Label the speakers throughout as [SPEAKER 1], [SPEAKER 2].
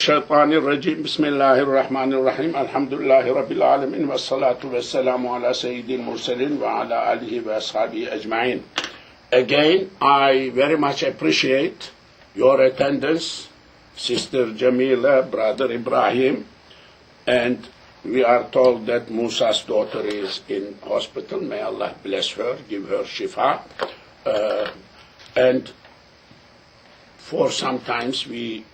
[SPEAKER 1] الشيطان الرجيم بسم الله الرحمن الرحيم الحمد لله رب العالمين والصلاة والسلام على سيد المرسلين وعلى آله وأصحابه أجمعين. Again, I very much appreciate your attendance, Sister Jamila, Brother Ibrahim, and we are told that Musa's daughter is in hospital. May Allah bless her, give her shifa. And for sometimes we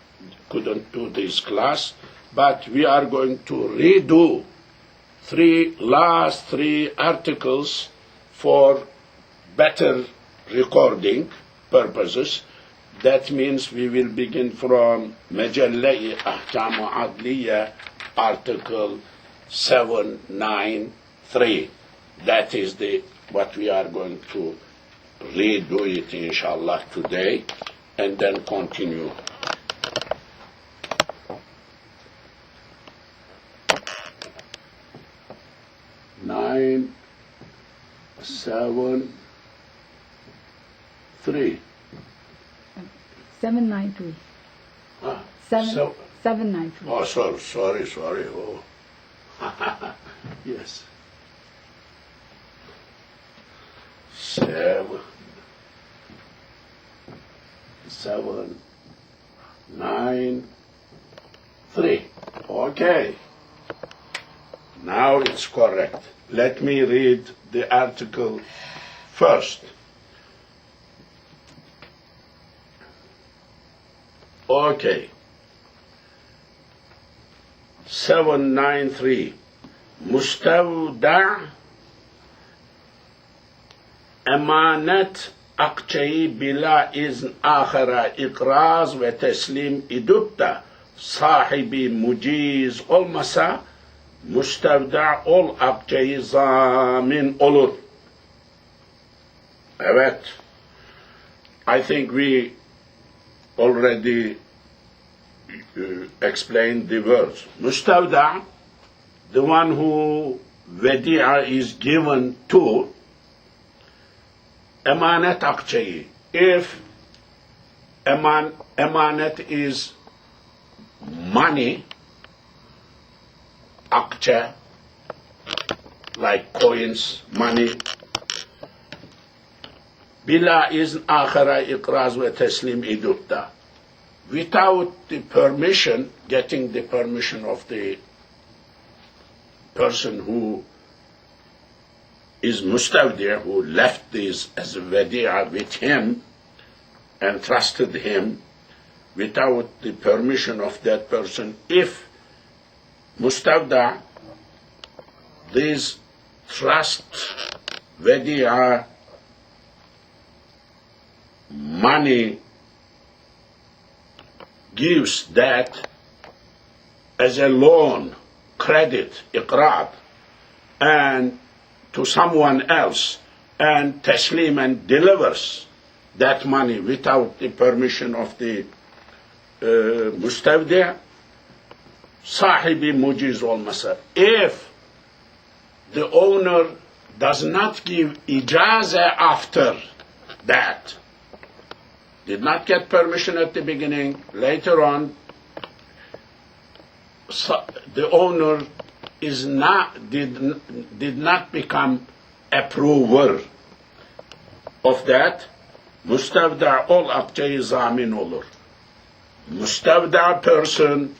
[SPEAKER 1] couldn't do this class, but we are going to redo last three articles for better recording purposes. That means we will begin from Majalla Ahkam Adliya, article 793. That is what we are going to redo it, inshallah, today, and then continue. 793.
[SPEAKER 2] 793. 793.
[SPEAKER 1] Oh, sorry. Oh, yes. 793. Okay. Now it's correct. Let me read the article first. Okay. 793. مستودع أمانة أقچه‌ای بلا إذن آخر إقراض و تسلیم إدوبتا صاحبی مجیز olmasa müstevda ol akçeyi zamin olur. Evet. I think we already explained the words. Müstevda, the one who vedi'a is given to, emanet akçeyi. If emanet is money, akçe, like coins, money, bila izn akhara iqraz ve teslim idutta, without the permission, getting the permission of the person who is mustawdi', who left this as a wadi'a with him and trusted him, without the permission of that person, if mustawda, this trust, wadi'a, money, gives that as a loan, credit, iqrab, and to someone else, and taslim, and delivers that money without the permission of the mustawdi', sahibi mujiz olmasa. If the owner does not give ijaza after that, did not get permission at the beginning, later on, the owner did not become approver of that, mustavda ol akçeyi zamin olur. Mustavda person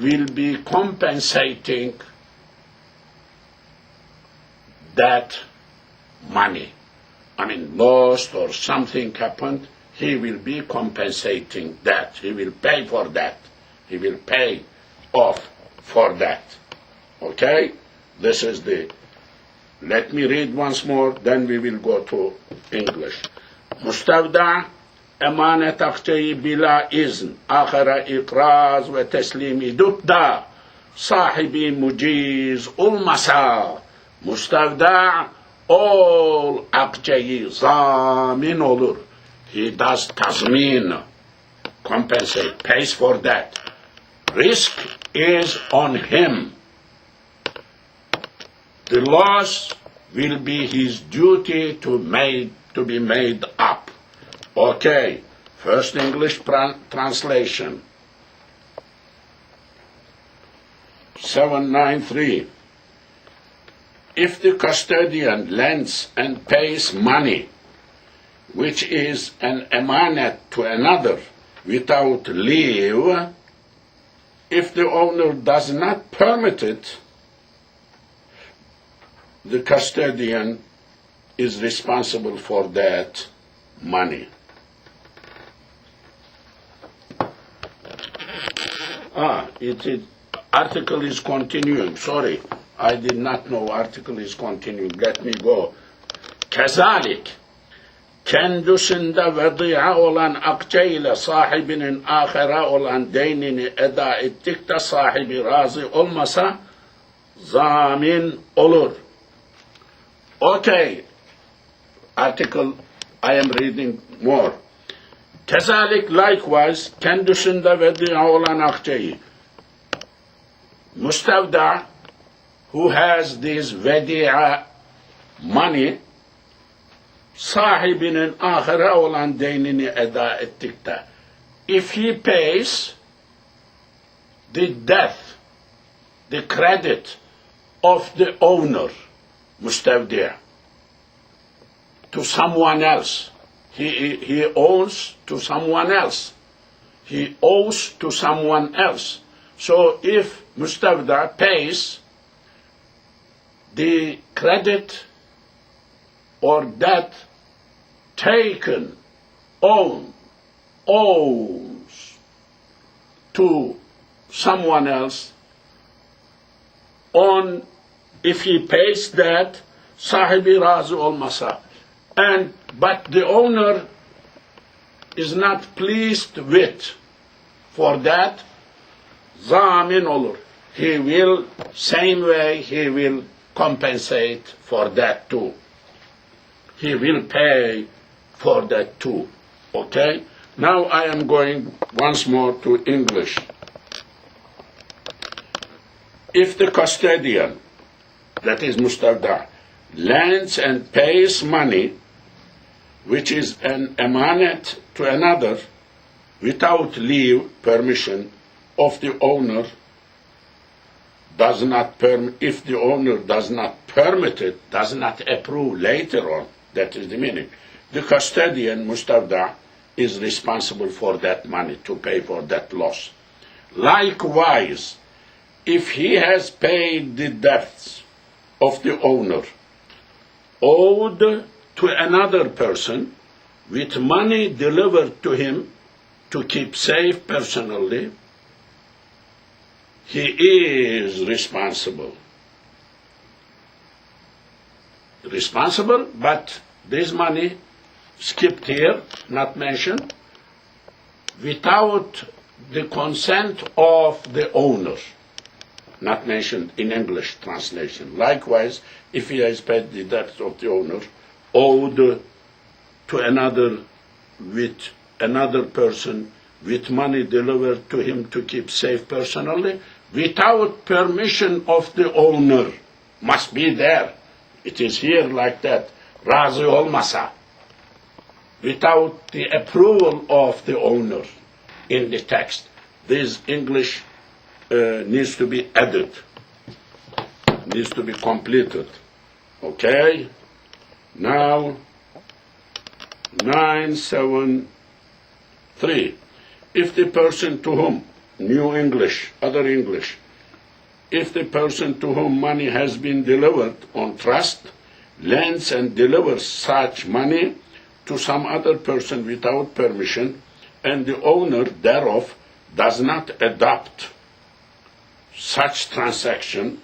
[SPEAKER 1] will be compensating that money. I mean, lost or something happened, he will be compensating that. He will pay for that. He will pay off for that. Okay? This is let me read once more, then we will go to English. Mustavda emanet akçeyi bila izn akhara iqraz ve teslimi dubda sahibi muciz olmasa mustavda ol akçeyi zamin olur. He does tazmin, compensate, pays for that. Risk is on him. The loss will be his duty to be made up. Okay, first English translation. 793. If the custodian lends and pays money, which is an amanat to another, without leave, if the owner does not permit it, the custodian is responsible for that money. Article is continuing. Sorry, I did not know article is continuing. Let me go. Kezalik, kendisinde vedi'a olan akçe ile sahibinin ahire olan deynini eda ettik de sahibi razı olmasa zamin olur. Okay, article I am reading more. Kezalik likewise kendisinde vedi'a olan akçeyi, Mustavda, who has this vedi'a money, sahibinin ahire olan deynini eda ettikte, if he pays the debt, the credit of the owner, mustavdi', to someone else, he owes to someone else. He owes to someone else. So if mustavda pays the credit or debt taken, owns to someone else, if he pays that, sahibi razı olmasa, but the owner is not pleased with, for that, zamin olur. He will, same way, he will compensate for that too. He will pay for that too. Okay? Now I am going once more to English. If the custodian, that is mustavda, lends and pays money, which is an amanat to another, without leave, permission of the owner, if the owner does not permit it, does not approve later on, that is the meaning, the custodian, mustavda, is responsible for that money to pay for that loss. Likewise, if he has paid the debts of the owner owed to another person with money delivered to him to keep safe personally, he is responsible. But this money skipped here, not mentioned, without the consent of the owner, not mentioned in English translation. Likewise, if he has paid the debt of the owner owed to another with another person with money delivered to him to keep safe personally, without permission of the owner, must be there. It is here like that, razı olmasa, without the approval of the owner in the text. This English needs to be added, needs to be completed. Okay? Now, 973. If the person to whom, New English, other English, if the person to whom money has been delivered on trust lends and delivers such money to some other person without permission, and the owner thereof does not adopt such transaction,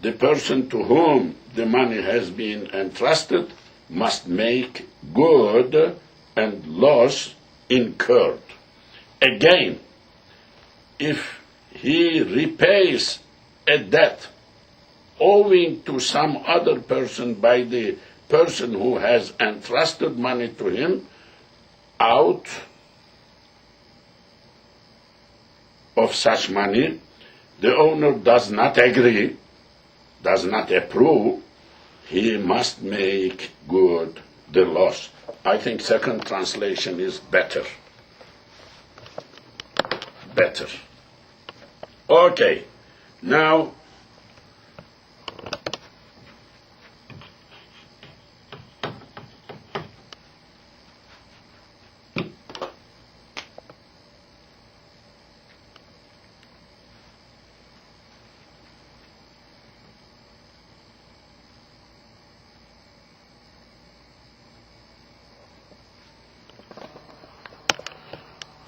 [SPEAKER 1] the person to whom the money has been entrusted must make good and loss incurred. Again, if he repays a debt owing to some other person by the person who has entrusted money to him out of such money, the owner does not agree, does not approve, he must make good the loss. I think second translation is better. Better. Okay. Now,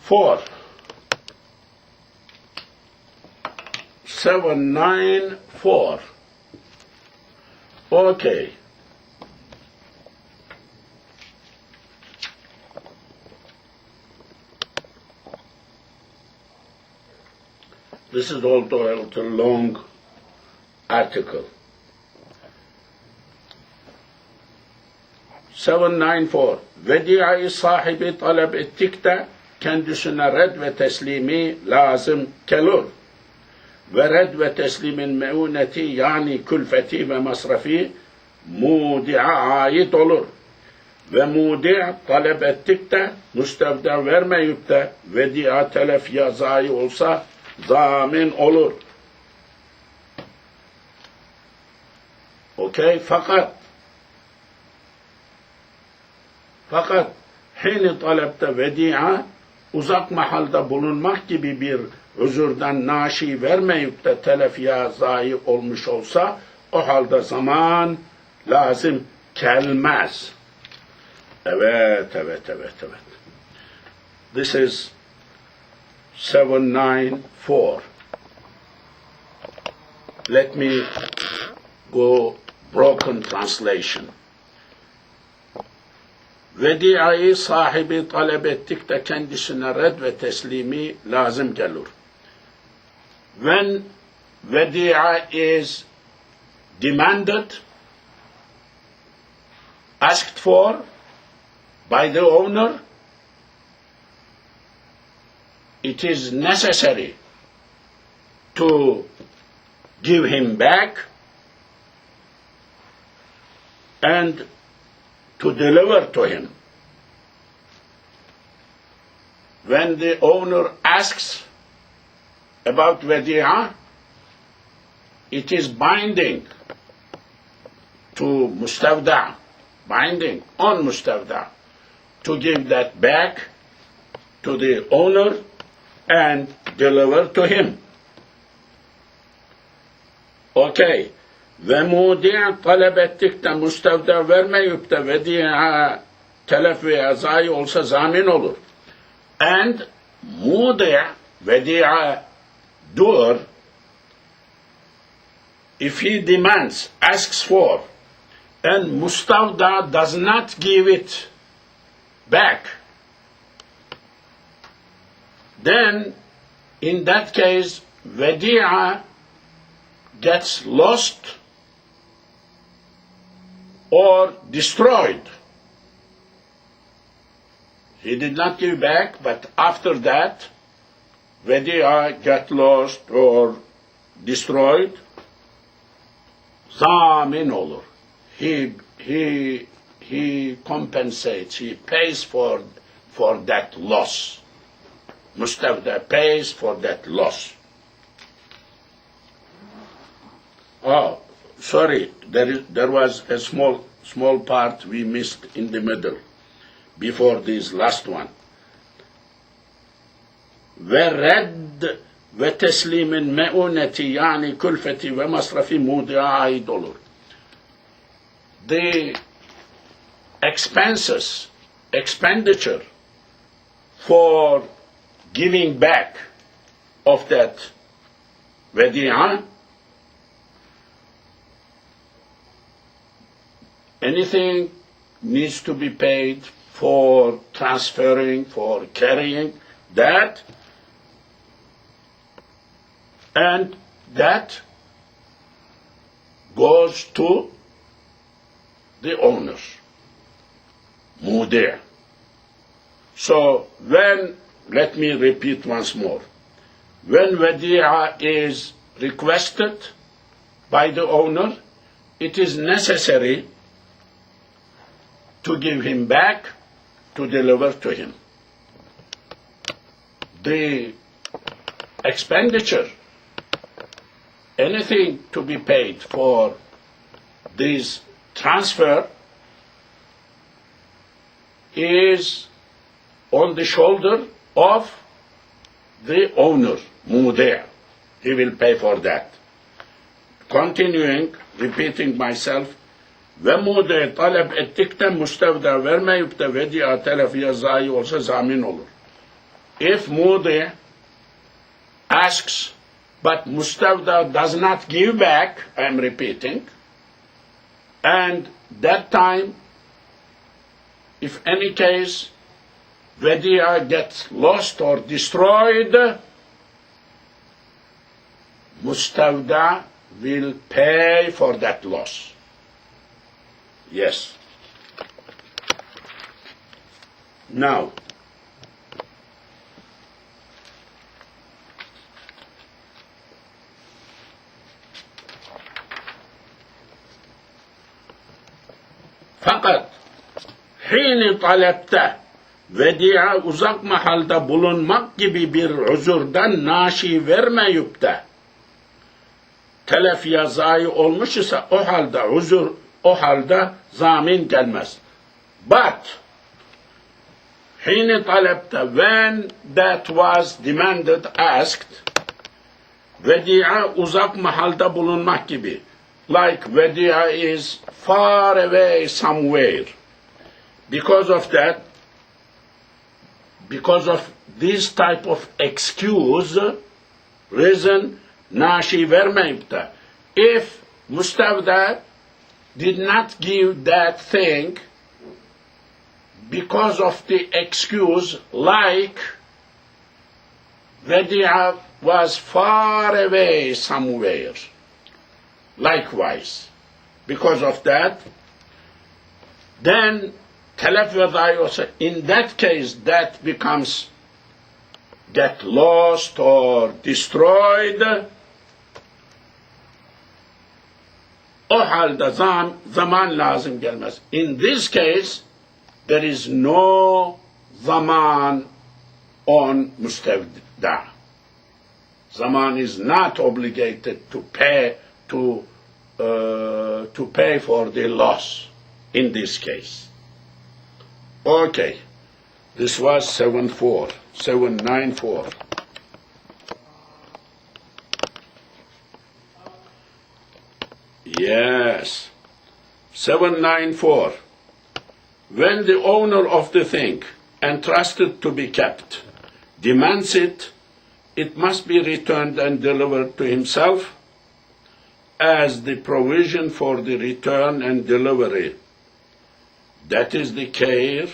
[SPEAKER 1] four, 794. Okay. This is also a little long article. 794. Vedi'ayı sahibi talep ettik de kendisine red ve teslimi lazım kelur. Ve red ve teslimin meuneti yani külfeti ve masrafi mudi'a ait olur. Ve mudi' talep ettik de müstevda vermeyip de vedi'a telef ya zayi olsa zamin olur. Okey, fakat hini talepte vedi'a uzak mahalda bulunmak gibi bir özürden naşi vermeyip de telef ya zayi olmuş olsa o halde zaman lazım gelmez. Evet. This is 794. Let me go broken translation. Vedi'ayı sahibi talep ettik de kendisine red ve teslimi lazım gelir. When vedi'a is demanded, asked for by the owner, it is necessary to give him back and to deliver to him. When the owner asks about vedi'a, it is binding to mustavda, binding on mustavda, to give that back to the owner and deliver to him. Okay. Ve mudi' talep ettik de müstevda vermeyip de vedi'a telef veya zayi olsa zamin olur. And mudi' vedi'a doer, if he demands, asks for, and mustavda does not give it back, then in that case vedi'a gets lost or destroyed. He did not give back, but after that, vedi'a got lost or destroyed, zamin olur. He compensates, he pays for that loss. Mustavda pays for that loss. Oh, sorry, there was a small part we missed in the middle, before this last one. وَرَدْ وَتَسْلِيمٍ مَؤُونَةِ يعني كُلْفَةِ وَمَصْرَفِ مُودِعَ ait olur. The expenditure for giving back of that vedi'a, anything needs to be paid for transferring, for carrying that, and that goes to the owners, mudi'. So let me repeat once more, when vedi'a is requested by the owner, it is necessary to give him back, to deliver to him. The expenditure anything to be paid for this transfer is on the shoulder of the owner, mude. He will pay for that. Continuing, repeating myself, ve mude talep ettikten müstevda vermeyip de vedia telefiye zayi olsa zamin olur. If mude asks, but müstevda does not give back, I am repeating, and that time, if any case, vedia gets lost or destroyed, müstevda will pay for that loss. Yes. Now, fakat hini talepte vedia uzak mahalda bulunmak gibi bir uzurdan naşi vermeyip de telef yazayı olmuş ise o halde uzur, o halde zamin gelmez. But hini talepte, when that was demanded, asked, vedia uzak mahalda bulunmak gibi, like vedia is far away somewhere. Because of that, because of this type of excuse, reason, naşi vermeyip de, if müstevda did not give that thing because of the excuse, like vedia was far away somewhere. Likewise, because of that, then telef vedayı, in that case, that becomes get lost or destroyed. O halde zaman lazım gelmez. In this case, there is no zaman on müstevda. Zaman is not obligated to pay for the loss in this case. Okay, this was 794. Yes, 794. When the owner of the thing entrusted to be kept demands it, it must be returned and delivered to himself as the provision for the return and delivery. That is, the care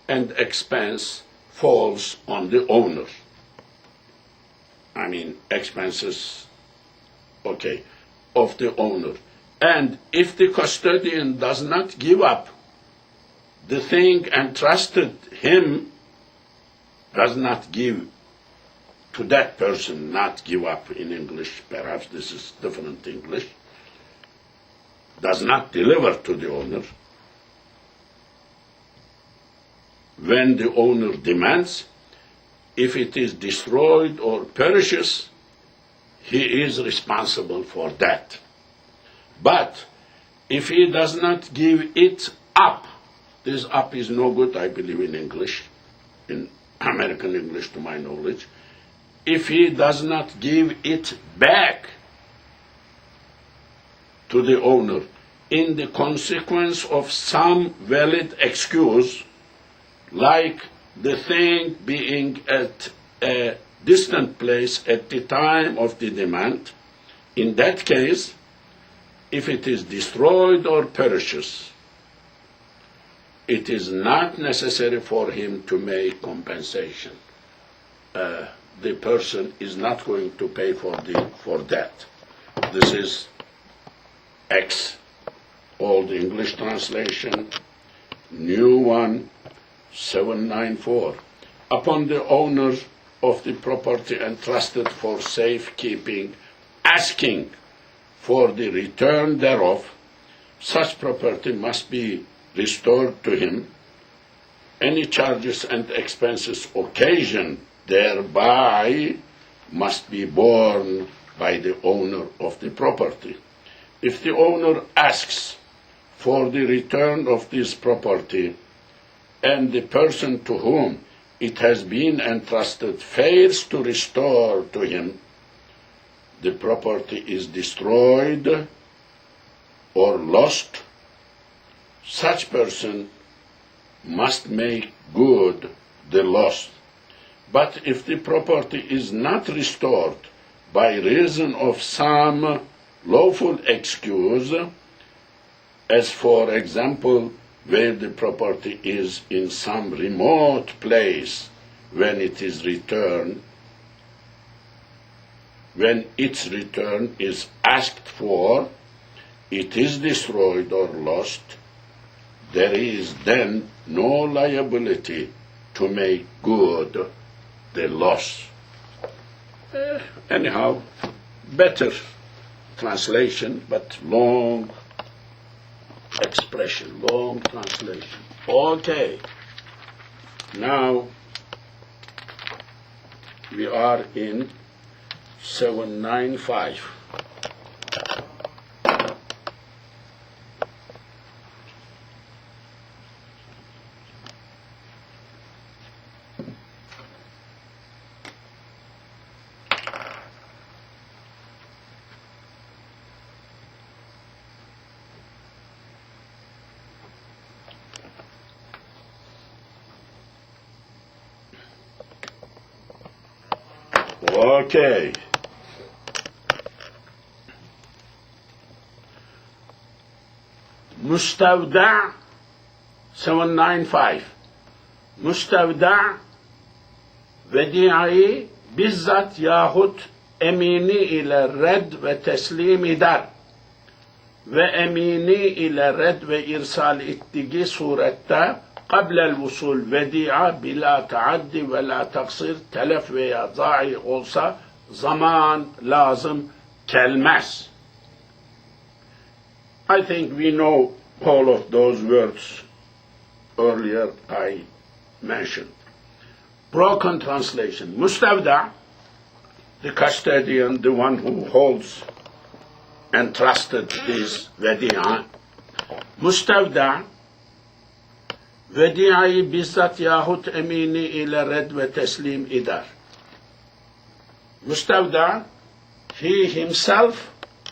[SPEAKER 1] and expense falls on the owner. I mean, expenses, okay, of the owner. And if the custodian does not give up the thing entrusted him, does not give to that person, not give up in English, perhaps this is different English, does not deliver to the owner, when the owner demands, if it is destroyed or perishes, he is responsible for that. But if he does not give it up, this up is no good, I believe, in English, in American English to my knowledge. If he does not give it back to the owner in the consequence of some valid excuse, like the thing being at a distant place at the time of the demand, in that case, if it is destroyed or perishes, it is not necessary for him to make compensation. The person is not going to pay for that. This is X, old English translation, new one, 794. Upon the owner of the property entrusted for safekeeping asking for the return thereof, such property must be restored to him. Any charges and expenses occasioned thereby must be borne by the owner of the property. If the owner asks for the return of this property and the person to whom it has been entrusted fails to restore to him, the property is destroyed or lost. Such person must make good the loss. But if the property is not restored by reason of some lawful excuse, as for example, where the property is in some remote place when it is returned, when its return is asked for, it is destroyed or lost, there is then no liability to make good the loss. Anyhow, better translation, but long expression, long translation. Okay, now we are in 795. Okay. Müstevda 795. Müstevda vediayı bizzat yahut emini ile red ve teslim eder ve emini ile red ve irsal ettiği surette qablel vusul vedi'a bila taaddi ve la taksir telef veya zayi olsa zaman lazım gelmez. I think we know all of those words earlier I mentioned. Broken translation. Müstevda, the custodian, the one who holds entrusted this vedi'a. Müstevda, vedi'ayı bizzat yahut emini ile red ve teslim eder. Müstevda, he himself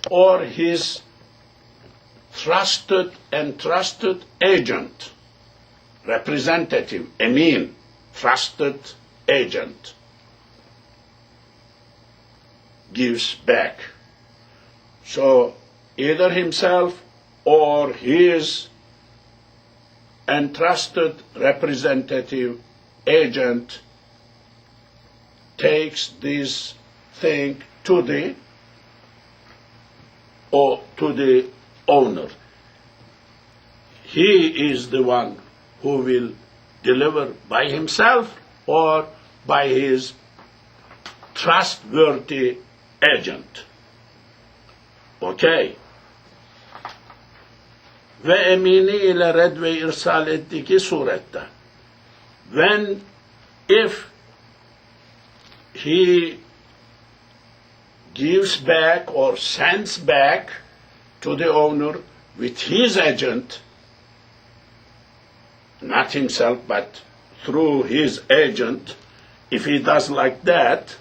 [SPEAKER 1] or his entrusted agent, representative, emin, trusted agent, gives back. So either himself or his entrusted representative agent takes this thing to the owner. He is the one who will deliver by himself or by his trustworthy agent. Okay. Ve emini ile red ve irsal ettiği surette. If he gives back or sends back to the owner with his agent, not himself but through his agent, if he does like that,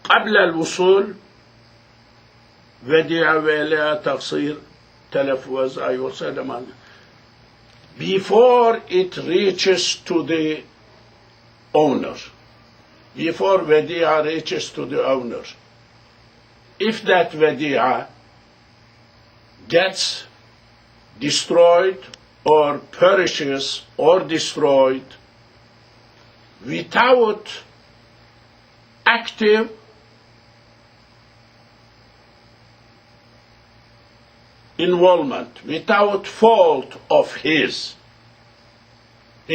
[SPEAKER 1] قبل الوصول وديع ولا تقصير تلفظ أيوة before it reaches to the owner, before Vedi'a reaches to the owner, if that Vedi'a gets destroyed or perishes or destroyed without active involvement, without fault of his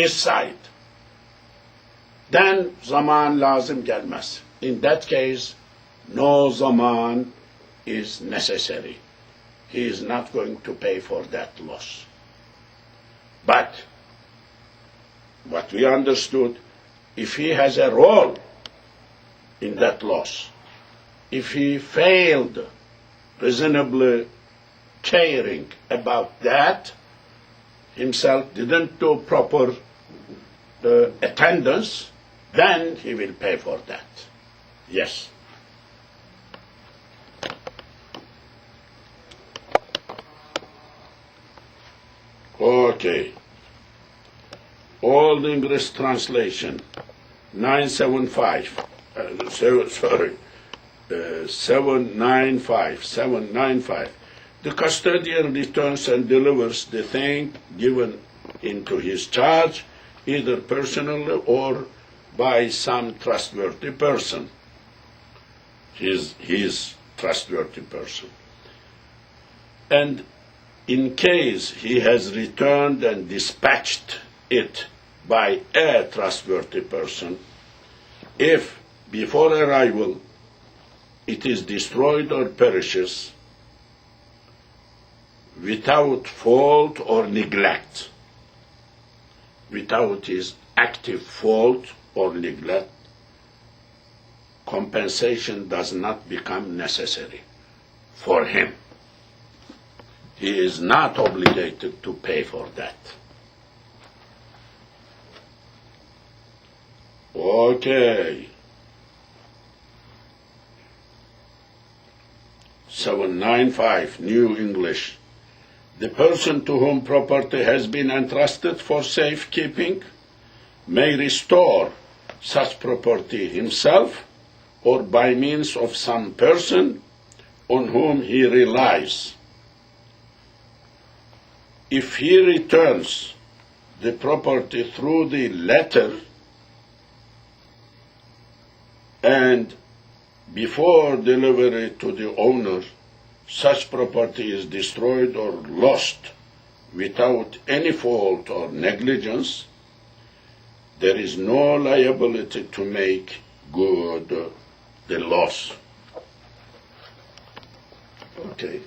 [SPEAKER 1] side, then zaman lazım gelmez. In that case, no zaman is necessary. He is not going to pay for that loss. But what we understood, if he has a role in that loss. If he failed reasonably caring about that, himself didn't do proper attendance, then he will pay for that. Yes. Okay. Old English translation, 975. 795. The custodian returns and delivers the thing given into his charge, either personally or by some trustworthy person. His trustworthy person. And in case he has returned and dispatched it by a trustworthy person, if before arrival it is destroyed or perishes without fault or neglect, without his active fault or neglect, compensation does not become necessary for him. He is not obligated to pay for that. Okay. 795, New English. The person to whom property has been entrusted for safekeeping may restore such property himself or by means of some person on whom he relies. If he returns the property through the letter and before delivery to the owner, such property is destroyed or lost without any fault or negligence, there is no liability to make good the loss. Okay.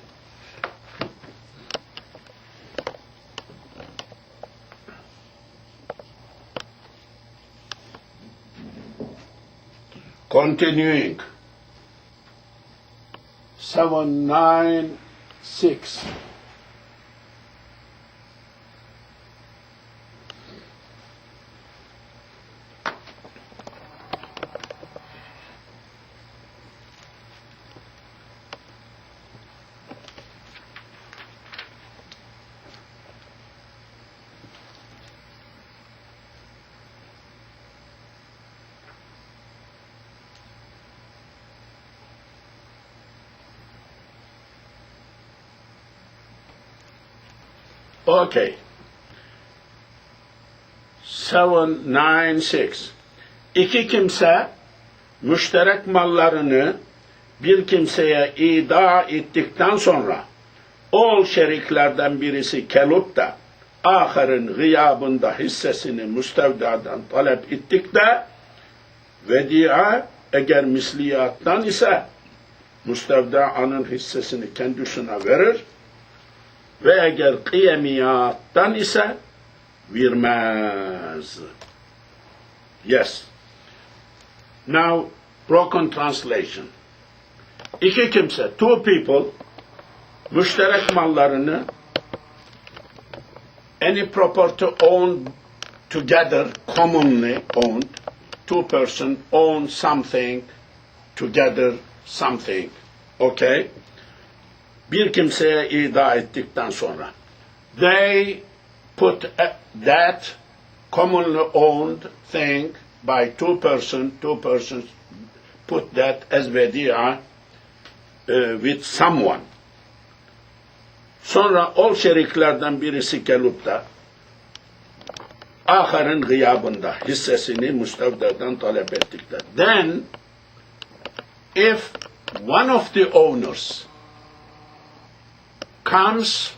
[SPEAKER 1] Continuing. 796. Okay. 796. İki kimse müşterek mallarını bir kimseye ida ettikten sonra o şeriklerden birisi kelup da ahırın gıyabında hissesini müstevdadan talep ettik de vedia eğer misliyattan ise müstevdanın hissesini kendisine verir ve eğer kıyemiyattan ise vermez. Yes. Now, broken translation. İki kimse, two people, müşterek mallarını, any property owned together, commonly owned, two person own something, together something, okay? Bir kimseye ida ettikten sonra, they put that commonly owned thing by two persons put that as vedia with someone. Sonra o şeriklerden birisi gelip de ahırın gıyabında hissesini müstevdadan talep ettikler. Then, if one of the owners comes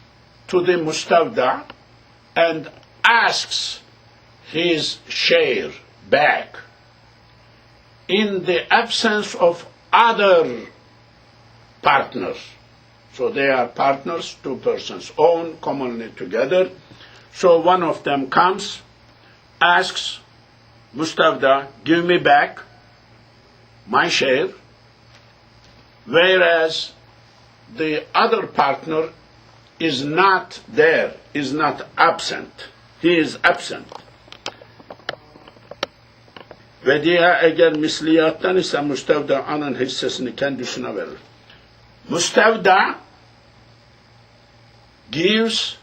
[SPEAKER 1] to the mustavda and asks his share back in the absence of other partners. So they are partners, two persons own commonly together. So one of them comes, asks Mustavda, give me back my share, whereas the other partner is not there, is not absent. He is absent. Ve diye eğer misliyattan ise müstevdanın hissesini kendisine verir. Müstevda gives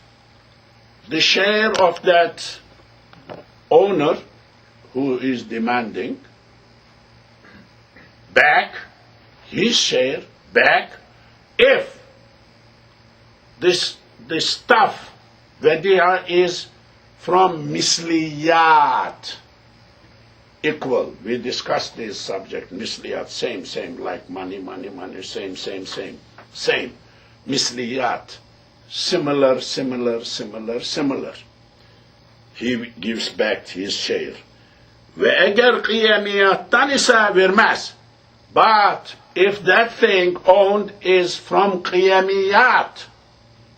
[SPEAKER 1] the share of that owner who is demanding back, his share back, if the stuff Vedia is from misliyat, equal. We discussed this subject, misliyat, same, like money, same. Misliyat, similar. He gives back his share. Ve eğer kıyamiyattan ise vermez. But if that thing owned is from qiyamiyat,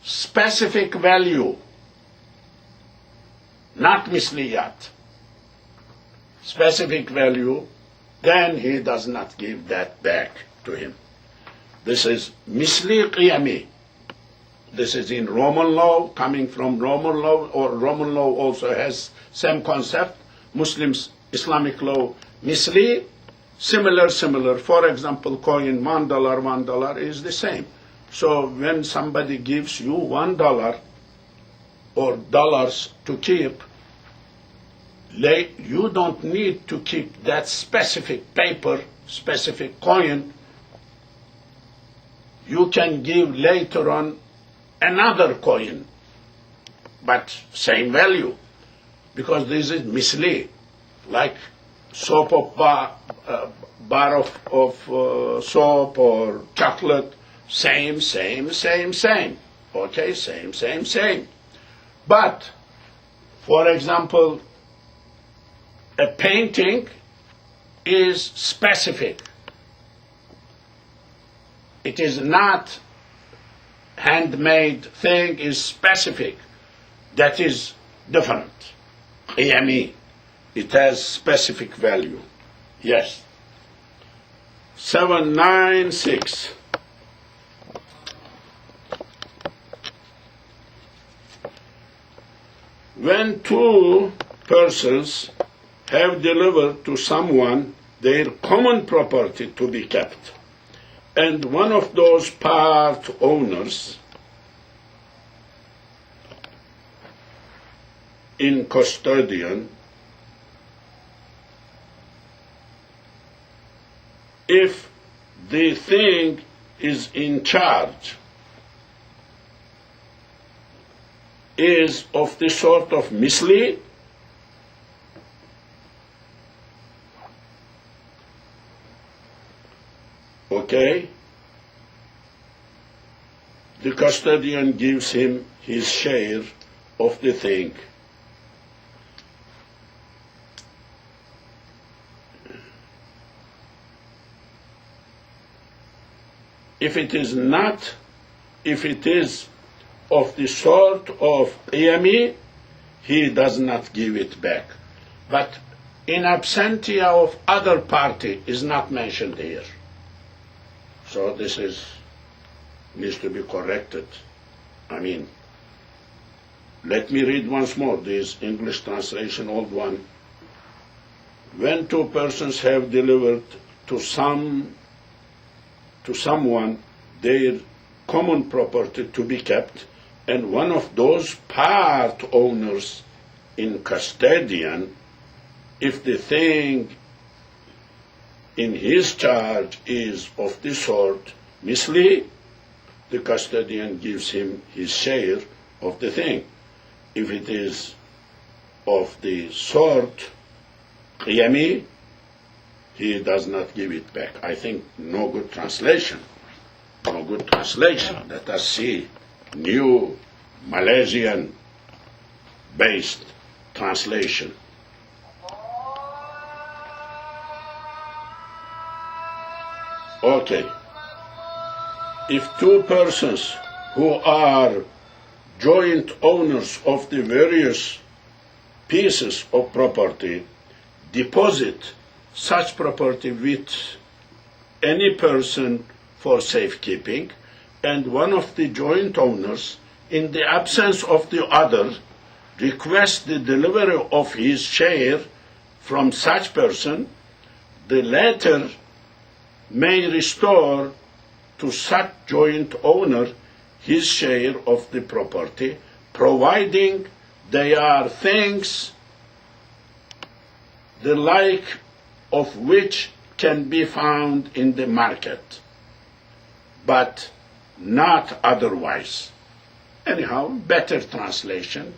[SPEAKER 1] specific value, not misliyat, specific value, then he does not give that back to him. This is misli qiyami. This is in Roman law, coming from Roman law, or Roman law also has same concept. Muslims, Islamic law, misli, similar. For example, coin $1 is the same. So when somebody gives you $1 or dollars to keep, you don't need to keep that specific paper, specific coin. You can give later on another coin, but same value, because this is misli, like soap of bar of soap or chocolate, same. Okay, same. But, for example, a painting is specific. It is not handmade thing, is specific. That is different. Qiyami. It has specific value. Yes. 796. When two persons have delivered to someone their common property to be kept, and one of those part owners in custodian, if the thing is in charge, is of the sort of misli, okay, the custodian gives him his share of the thing. If it is of the sort of qiyami, he does not give it back. But in absentia of other party is not mentioned here. So this needs to be corrected. Let me read once more this English translation, old one. When two persons have delivered to someone their common property to be kept, and one of those part owners in custodian, if the thing in his charge is of the sort misli, the custodian gives him his share of the thing. If it is of the sort qiyami, he does not give it back. I think no good translation. Let us see new Malaysian based translation. Okay. If two persons who are joint owners of the various pieces of property deposit such property with any person for safekeeping, and one of the joint owners, in the absence of the other, requests the delivery of his share from such person, the latter may restore to such joint owner his share of the property, providing they are things the like of which can be found in the market, but not otherwise. Anyhow, better translation,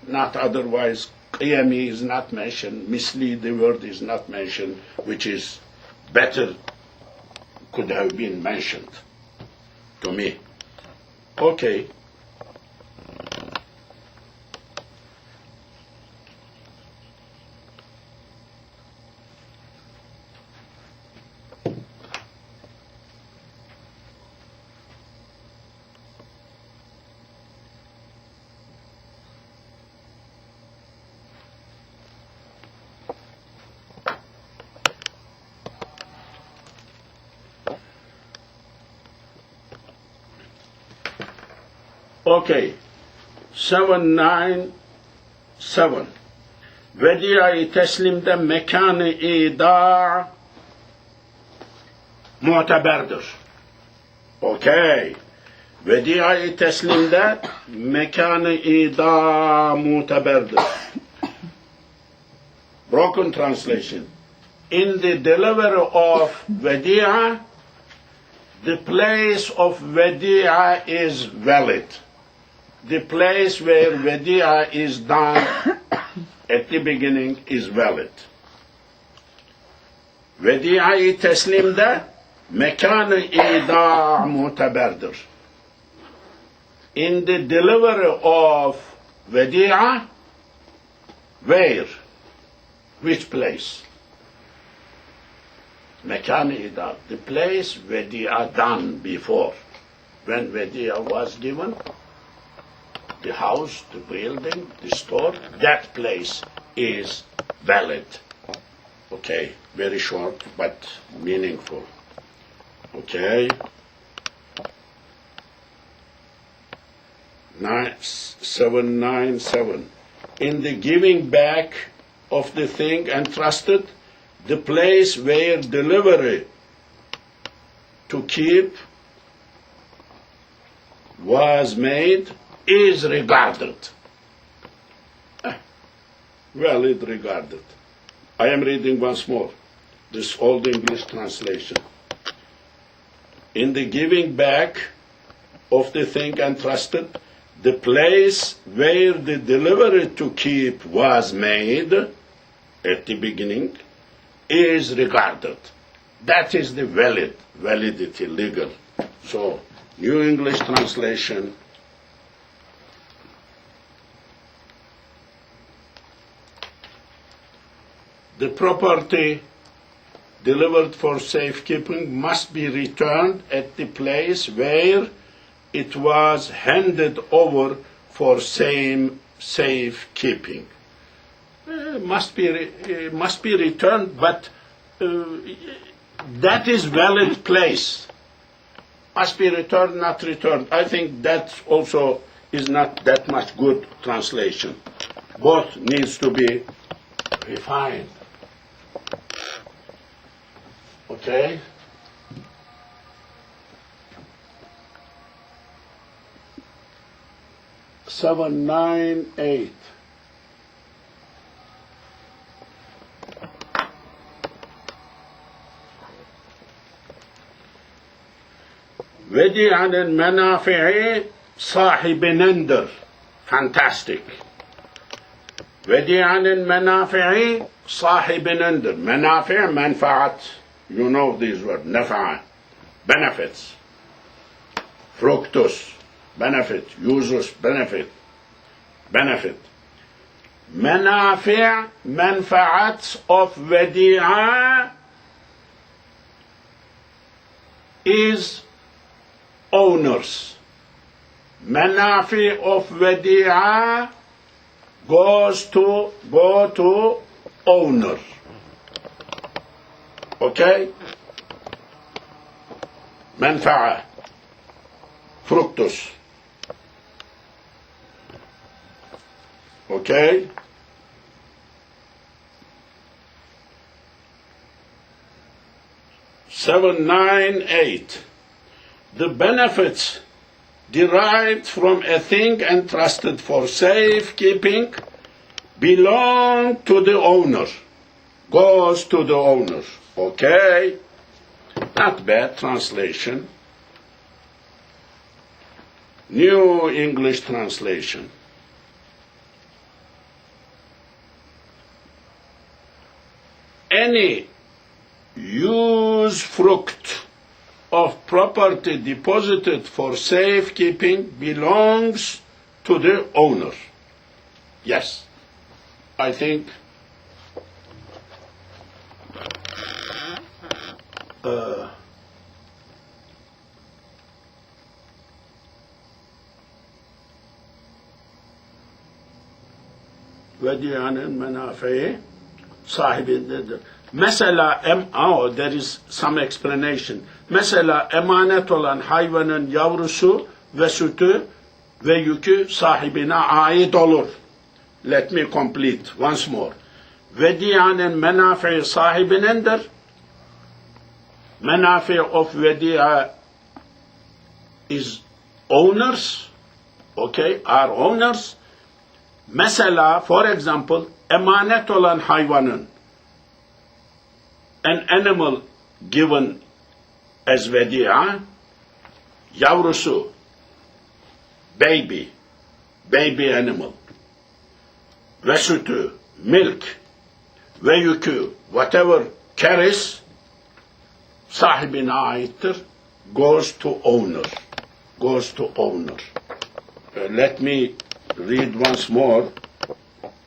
[SPEAKER 1] not otherwise. Qiyami is not mentioned, mislead the word is not mentioned, which is better, could have been mentioned to me. Okay. Okay, 797. Vediye teslimde mekanı ida muteberdir. Okay. Vediye teslimde mekanı ida muteberdir. Broken translation. In the delivery of Vediya, the place of Vediya is valid. The place where Vediya is done at the beginning is valid. Vediya-i teslimde mekanı ida muteberdir. In the delivery of Vediya, where? Which place? Mekanı ida, the place Vediya done before. When Vediya was given, the house, the building, the store, that place is valid. Okay, very short but meaningful. Okay. 797. In the giving back of the thing entrusted, the place where delivery to keep was made is regarded. Valid regarded. I am reading once more this Old English translation. In the giving back of the thing entrusted, the place where the delivery to keep was made at the beginning is regarded. That is the validity, legal. So, New English translation. The property delivered for safekeeping must be returned at the place where it was handed over for safekeeping. Must be returned, but that is valid place. Must be returned, not returned. I think that also is not that much good translation. Both needs to be refined. Okay? Seven, 9, 8. وديعا المنافع صاحب نندر. Fantastic. وديعا المنافع صاحب نندر. منافع منفعة. You know these words. نفع. Benefits. Fructus. Benefit. Usus. Benefit. Benefit. منافع منفعة of وديعة is owners. Manafi of Vedi'a go to owner. Okay? Menfa'a. Fructus. Okay? Seven, nine, eight. The benefits derived from a thing entrusted for safekeeping belong to the owner. Goes to the owner. Okay? Not bad translation. New English translation. Any usufruct of property deposited for safekeeping belongs to the owner. Yes, I think vediyanın menafei sahibindedir. Mesela there is some explanation. Mesela emanet olan hayvanın yavrusu ve sütü ve yükü sahibine ait olur. Let me complete once more. Vediyanın menafei sahibinindir. Menafi of vediya is owners. Okay, are owners. Mesela, for example, emanet olan hayvanın, an animal given as vediya, yavrusu, baby animal, ve sütü, milk, ve yükü, whatever carries, sahibine aittir, goes to owner. Let me read once more.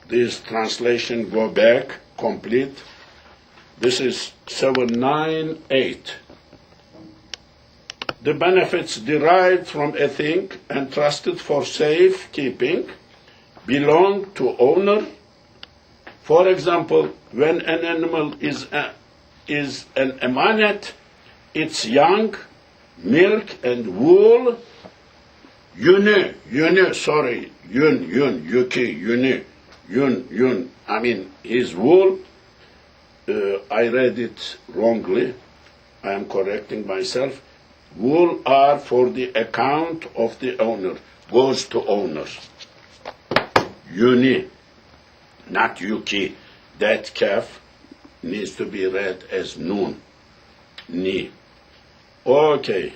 [SPEAKER 1] This translation, go back, complete. This is 798. The benefits derived from a thing entrusted for safekeeping belong to owner. For example, when an animal is an emanet, its young, milk and wool, yün, I mean, his wool, I read it wrongly, I am correcting myself, wool are for the account of the owner, goes to owners. Yuni, not yuki, that kaf needs to be read as nun, ni. Okay.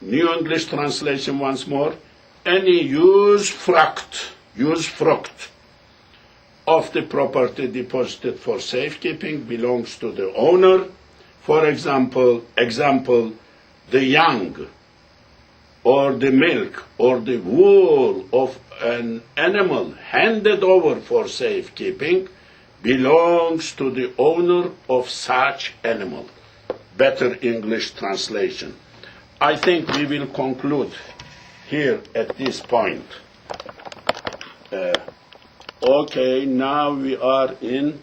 [SPEAKER 1] New English translation once more. Any usufruct of the property deposited for safekeeping belongs to the owner. For example, the young, or the milk, or the wool of an animal handed over for safekeeping belongs to the owner of such animal. Better English translation. I think we will conclude here at this point. Okay, now we are in